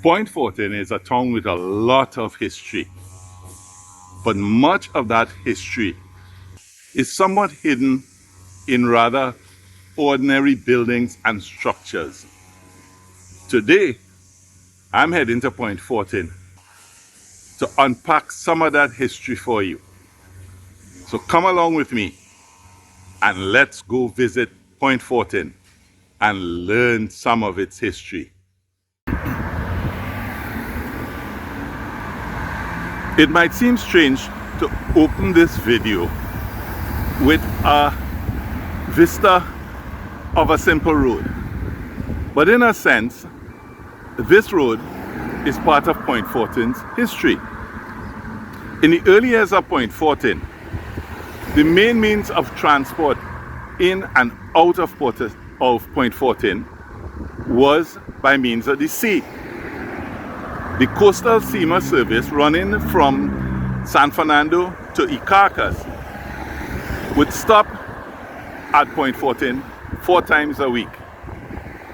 Point Fortin is a town with a lot of history, but much of that history is somewhat hidden in rather ordinary buildings and structures. Today, I'm heading to Point Fortin to unpack some of that history for you. So come along with me and let's go visit Point Fortin and learn some of its history. It might seem strange to open this video with a vista of a simple road, but in a sense, this road is part of Point Fortin's history. In the early years of Point Fortin, the main means of transport in and out of Point Fortin was by means of the sea. The coastal steamer service running from San Fernando to Icacos would stop at Point Fortin 4 times a week.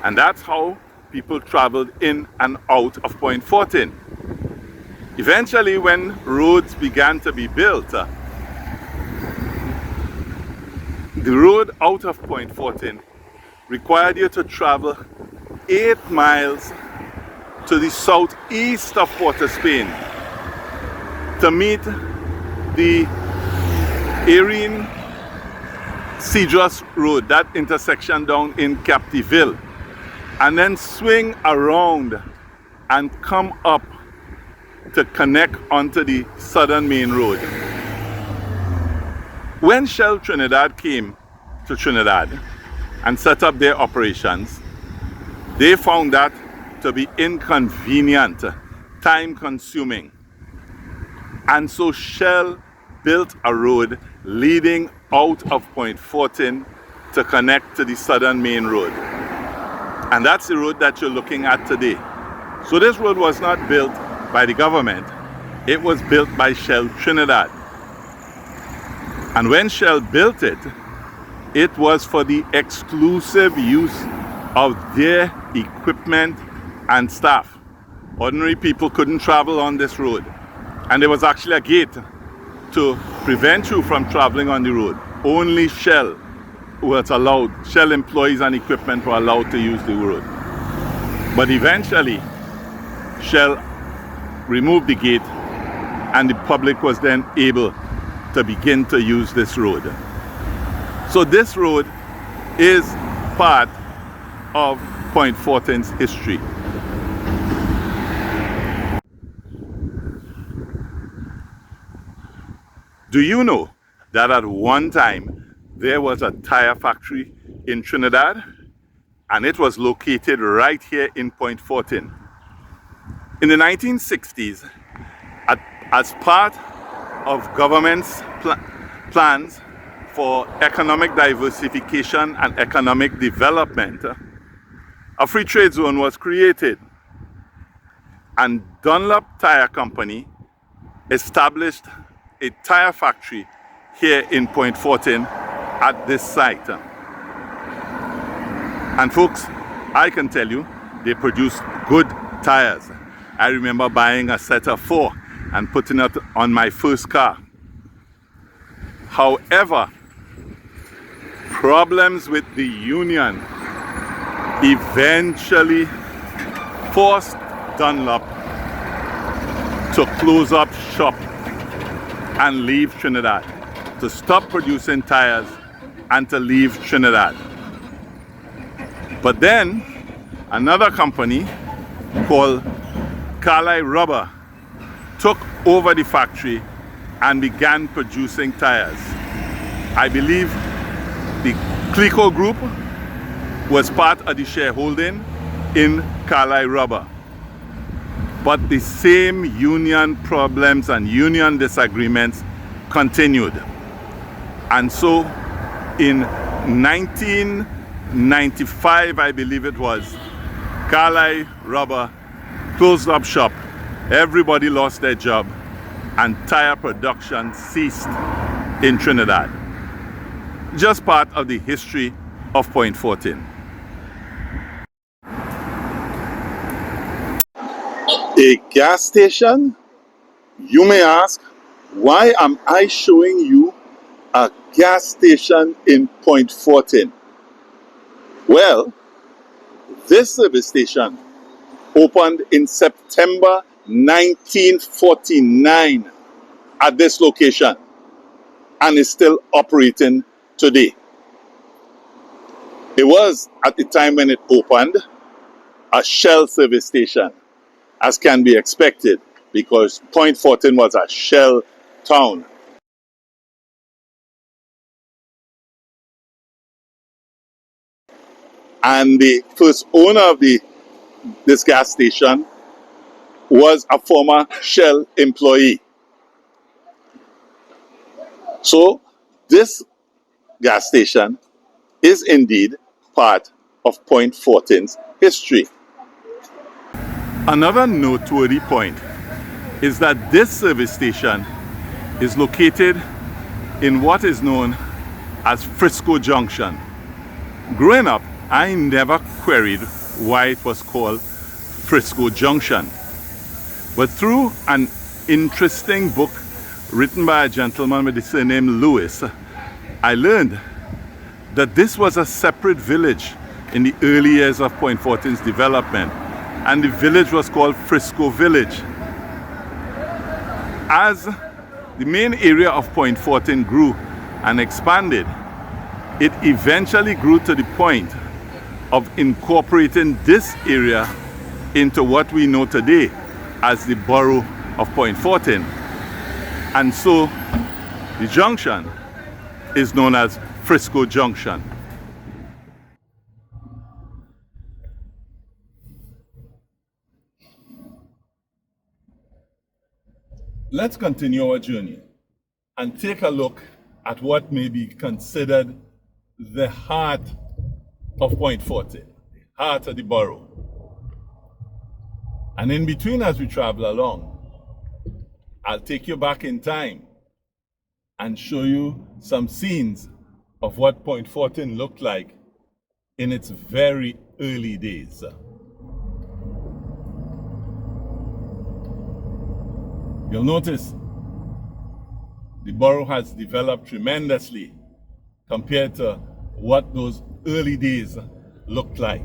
And that's how people traveled in and out of Point Fortin. Eventually, when roads began to be built, the road out of Point Fortin required you to travel 8 miles to the southeast of Port of Spain to meet the Erin Cedros Road, that intersection down in Captiville, and then swing around and come up to connect onto the Southern Main Road. When Shell Trinidad came to Trinidad and set up their operations, they found that to be inconvenient, time-consuming. And so Shell built a road leading out of Point Fortin to connect to the Southern Main Road. And that's the road that you're looking at today. So this road was not built by the government, it was built by Shell Trinidad. And when Shell built it, it was for the exclusive use of their equipment and staff. Ordinary people couldn't travel on this road. And there was actually a gate to prevent you from traveling on the road. Only Shell was allowed, Shell employees and equipment were allowed to use the road. But eventually, Shell removed the gate and the public was then able to begin to use this road. So this road is part of Point Fortin's history. Do you know that at one time there was a tire factory in Trinidad, and it was located right here in Point Fortin? In the 1960s, as part of government's plans for economic diversification and economic development, a free trade zone was created, and Dunlop Tire Company established a tire factory here in Point Fortin at this site. And folks, I can tell you, they produce good tires. I remember buying a set of 4 and putting it on my first car. However, problems with the union eventually forced Dunlop to close up shop and leave Trinidad, to stop producing tires and to leave Trinidad. But then another company called Carlisle Rubber took over the factory and began producing tires. I believe the Clico Group was part of the shareholding in Carlisle Rubber. But the same union problems and union disagreements continued. And so in 1995, I believe it was, Carlisle Rubber closed up shop. Everybody lost their job and tire production ceased in Trinidad. Just part of the history of Point Fortin. A gas station? You may ask, why am I showing you a gas station in Point Fortin? Well, this service station opened in September 1949 at this location and is still operating today. It was, at the time when it opened, a Shell service station, as can be expected, because Point Fortin was a Shell town. And the first owner of this gas station was a former Shell employee. So this gas station is indeed part of Point Fortin's history. Another noteworthy point is that this service station is located in what is known as Frisco Junction. Growing up, I never queried why it was called Frisco Junction. But through an interesting book written by a gentleman with the surname Lewis, I learned that this was a separate village in the early years of Point Fortin's development, and the village was called Frisco Village. As the main area of Point Fortin grew and expanded, it eventually grew to the point of incorporating this area into what we know today as the borough of Point Fortin. And so the junction is known as Frisco Junction. Let's continue our journey and take a look at what may be considered the heart of Point Fortin, the heart of the borough. And in between, as we travel along, I'll take you back in time and show you some scenes of what Point Fortin looked like in its very early days. You'll notice the borough has developed tremendously compared to what those early days looked like.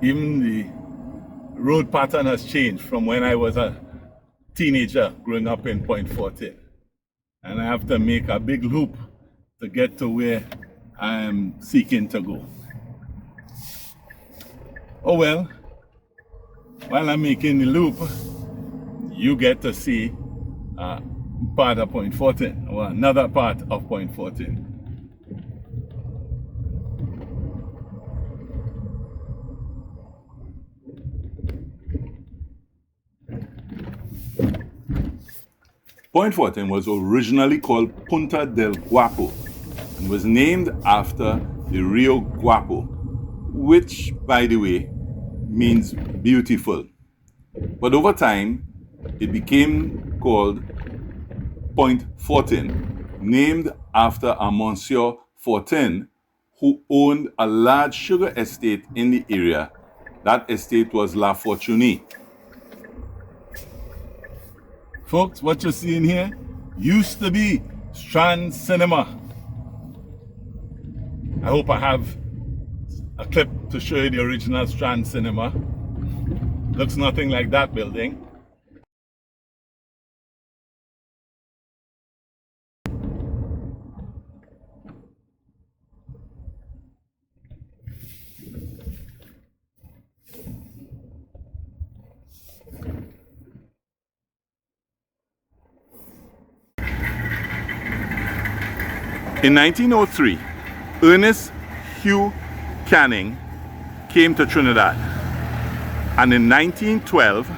Even the road pattern has changed from when I was a teenager growing up in Point Fortin. And I have to make a big loop to get to where I am seeking to go. Oh well, while I'm making the loop, you get to see part of Point Fortin, or another part of Point Fortin. Point Fortin was originally called Punta del Guapo and was named after the Rio Guapo, which, by the way, means beautiful. But over time, it became called Point Fortin, named after a Monsieur Fortin who owned a large sugar estate in the area. That estate was La Fortuny. Folks, what you're seeing here used to be Strand Cinema. I hope I have a clip to show you the original Strand Cinema. Looks nothing like that building. In 1903, Ernest Hugh Canning came to Trinidad, and in 1912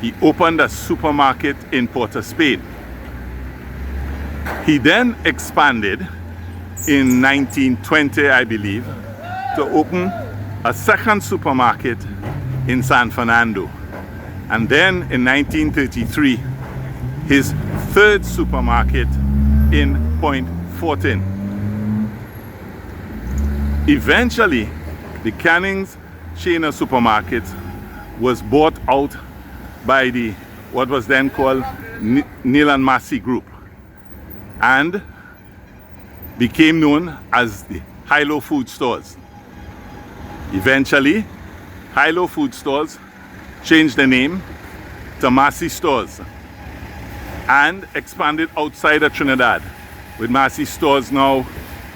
he opened a supermarket in Port of Spain. He then expanded in 1920, I believe, to open a second supermarket in San Fernando. And then in 1933, his third supermarket in Point Fortin. Eventually, the Canning's chain of supermarkets was bought out by the what was then called Neil and Massey Group and became known as the Hilo Food Stores. Eventually, Hilo Food Stores changed the name to Massey Stores and expanded outside of Trinidad, with Massey Stores now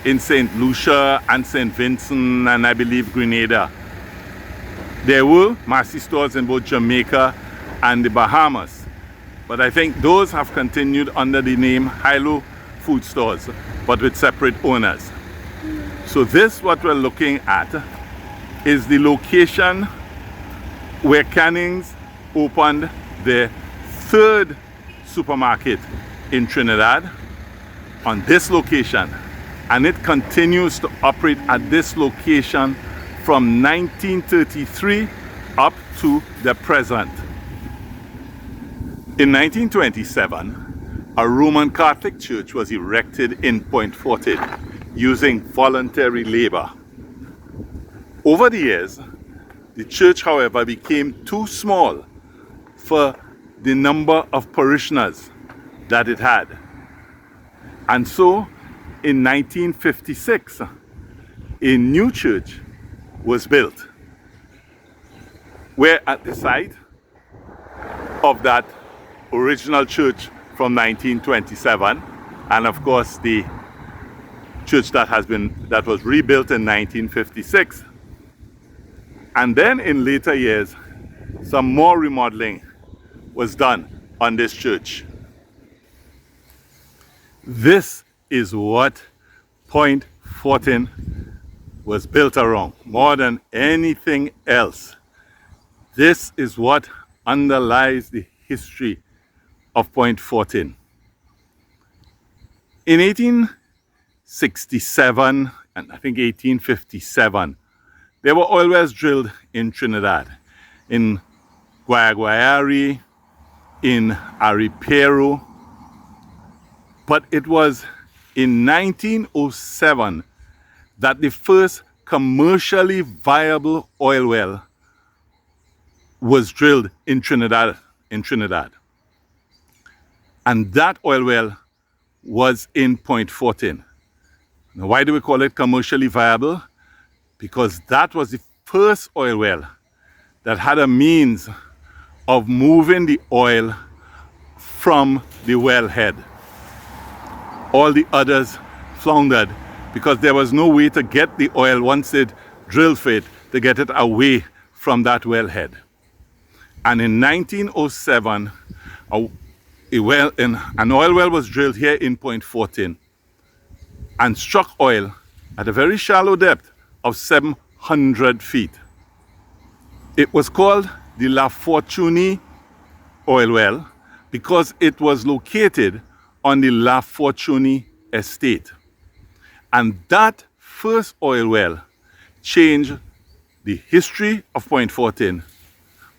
in St. Lucia and St. Vincent and I believe Grenada. There were Massey Stores in both Jamaica and the Bahamas, but I think those have continued under the name Hilo Food Stores, but with separate owners. So this, what we're looking at, is the location where Canning's opened their third supermarket in Trinidad, on this location, and it continues to operate at this location from 1933 up to the present. In 1927, a Roman Catholic church was erected in Point Fortin using voluntary labor. Over the years, the church, however, became too small for the number of parishioners that it had. And so, in 1956, a new church was built, where at the site of that original church from 1927, and of course the church that was rebuilt in 1956, and then in later years some more remodeling was done on this church. This is what Point Fortin was built around, more than anything else. This is what underlies the history of Point Fortin. In 1867 and I think 1857, there were oil wells drilled in Trinidad, in Guayaguayari, in Aripero, but it was in 1907 that the first commercially viable oil well was drilled in Trinidad. And that oil well was in Point Fortin. Now, why do we call it commercially viable? Because that was the first oil well that had a means of moving the oil from the wellhead. All the others floundered because there was no way to get the oil, once it drilled for it, to get it away from that wellhead. And in 1907, an oil well was drilled here in Point Fortin and struck oil at a very shallow depth of 700 feet. It was called the La Fortuny oil well because it was located on the La Fortuny estate. And that first oil well changed the history of Point Fortin,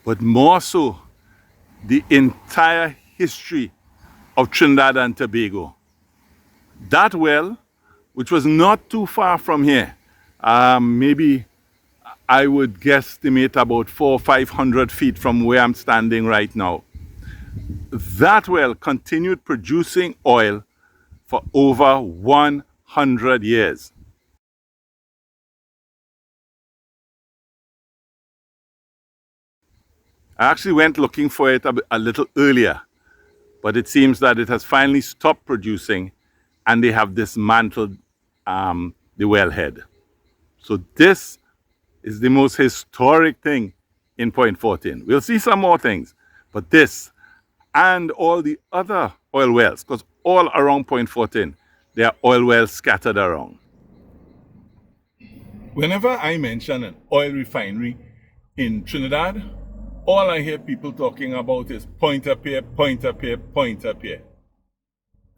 but more so the entire history of Trinidad and Tobago. That well, which was not too far from here, maybe I would guesstimate about 400 or 500 feet from where I'm standing right now. That well continued producing oil for over 100 years. I actually went looking for it a little earlier, but it seems that it has finally stopped producing and they have dismantled the wellhead. So this is the most historic thing in Point Fortin. We'll see some more things, but this and all the other oil wells, because all around Point Fortin, There are oil wells scattered around. Whenever I mention an oil refinery in Trinidad, all I hear people talking about is point up here, point up here, point up here.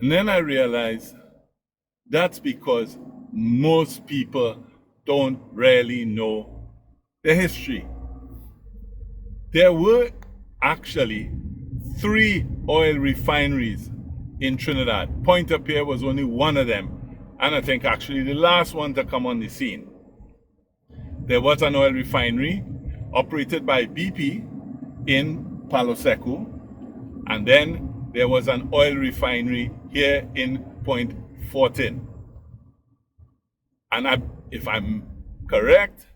And then I realize that's because most people don't really know the history. There were actually 3 oil refineries in Trinidad. Point up here was only one of them, and I think actually the last one to come on the scene. There was an oil refinery operated by BP in Palo Seco, and then there was an oil refinery here in Point Fortin. And if I'm correct,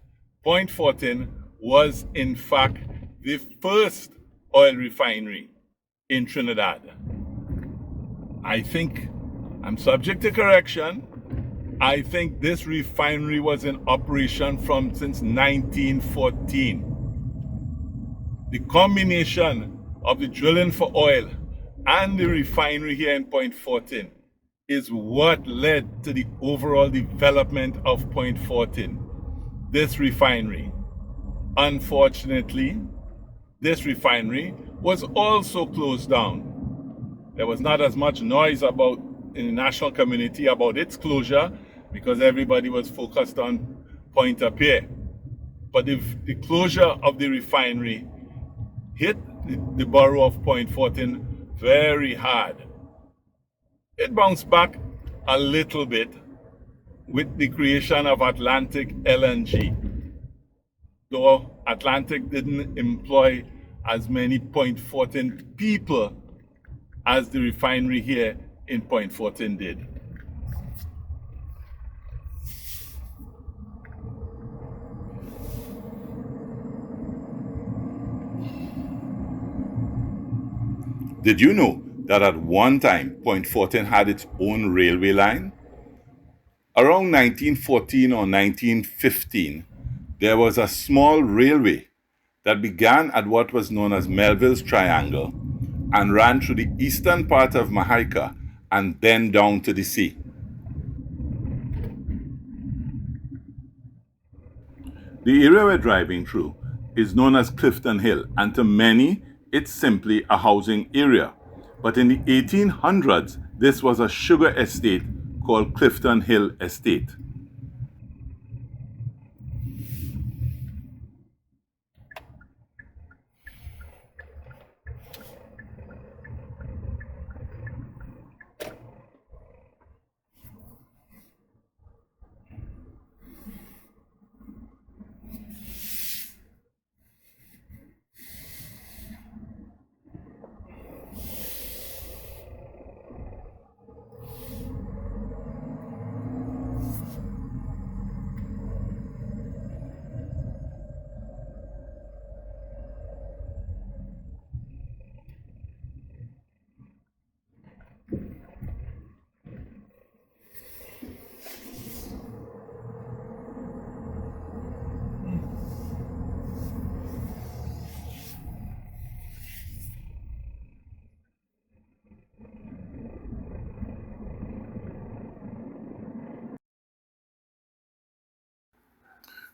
Point Fortin was in fact the first oil refinery in Trinidad. I think, I'm subject to correction, I think this refinery was in operation since 1914. The combination of the drilling for oil and the refinery here in Point Fortin is what led to the overall development of Point Fortin, this refinery. Unfortunately, this refinery was also closed down. There was not as much noise in the national community about its closure because everybody was focused on Point up here. But the closure of the refinery hit the borough of Point Fortin very hard. It bounced back a little bit with the creation of Atlantic LNG, though Atlantic didn't employ as many Point Fortin people as the refinery here in Point Fortin did. Did you know that at one time Point Fortin had its own railway line? Around 1914 or 1915, there was a small railway that began at what was known as Melville's Triangle and ran through the eastern part of Jamaica and then down to the sea. The area we're driving through is known as Clifton Hill, and to many, it's simply a housing area. But in the 1800s, this was a sugar estate called Clifton Hill Estate.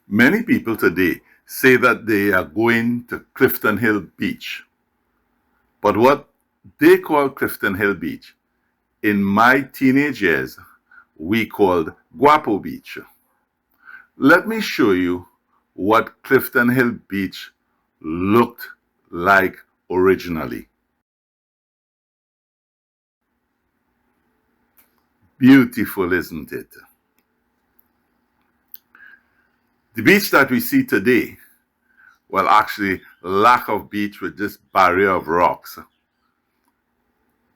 Many people today say that they are going to Clifton Hill Beach. But what they call Clifton Hill Beach, in my teenage years, we called Guapo Beach. Let me show you what Clifton Hill Beach looked like originally. Beautiful, isn't it? The beach that we see today, well, actually, lack of beach with this barrier of rocks,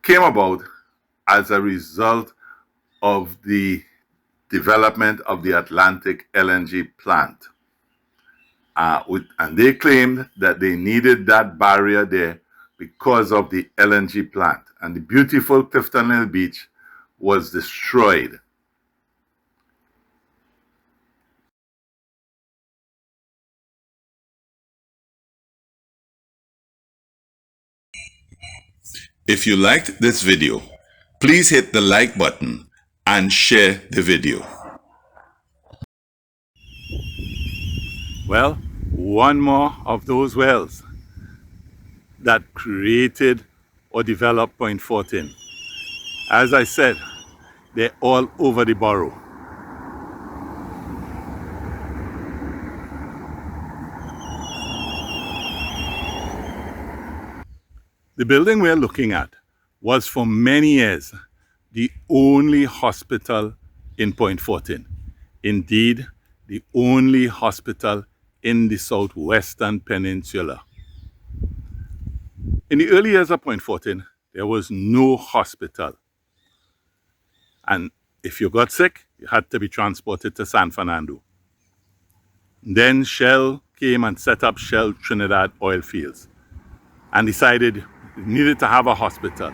came about as a result of the development of the Atlantic LNG plant. And they claimed that they needed that barrier there because of the LNG plant. And the beautiful Clifton Hill Beach was destroyed. If you liked this video, please hit the like button and share the video. Well, one more of those wells that created or developed Point Fortin. As I said, they're all over the borough. The building we're looking at was for many years the only hospital in Point Fortin. Indeed, the only hospital in the southwestern peninsula. In the early years of Point Fortin, there was no hospital. And if you got sick, you had to be transported to San Fernando. Then Shell came and set up Shell Trinidad oil fields and decided it needed to have a hospital.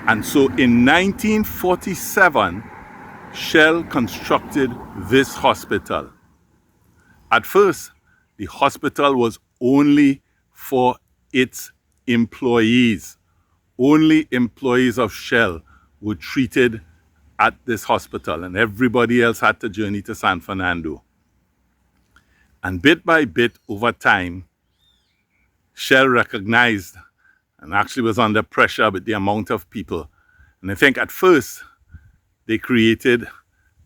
And so in 1947, Shell constructed this hospital. At first, the hospital was only for its employees. Only employees of Shell were treated at this hospital, and everybody else had to journey to San Fernando. And bit by bit, over time, Shell recognized and actually was under pressure with the amount of people. And I think at first, they created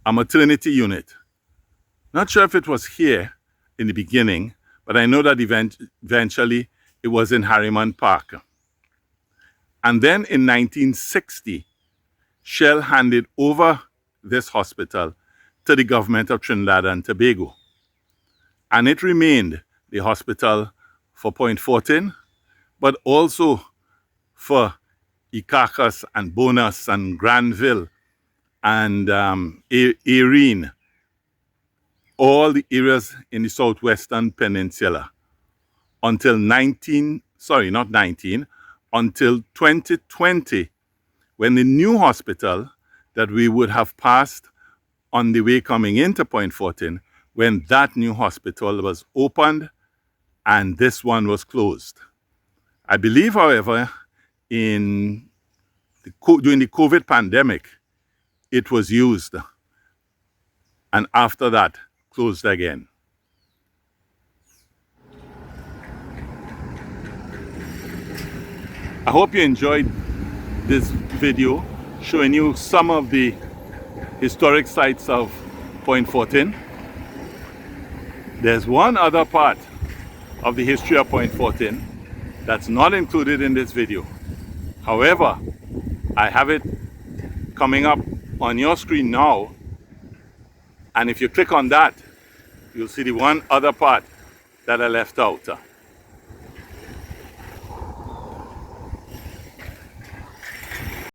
a maternity unit. Not sure if it was here in the beginning, but I know that eventually it was in Harriman Park. And then in 1960, Shell handed over this hospital to the government of Trinidad and Tobago. And it remained the hospital for Point Fortin, but also for Icacos and Bonas and Granville and Erin, all the areas in the southwestern peninsula until until 2020, when the new hospital that we would have passed on the way coming into Point Fortin, when that new hospital was opened and this one was closed. I believe, however, during the COVID pandemic, it was used and after that closed again. I hope you enjoyed this video showing you some of the historic sites of Point Fortin. There's one other part of the history of Point Fortin that's not included in this video. However, I have it coming up on your screen now, and if you click on that, you'll see the one other part that I left out.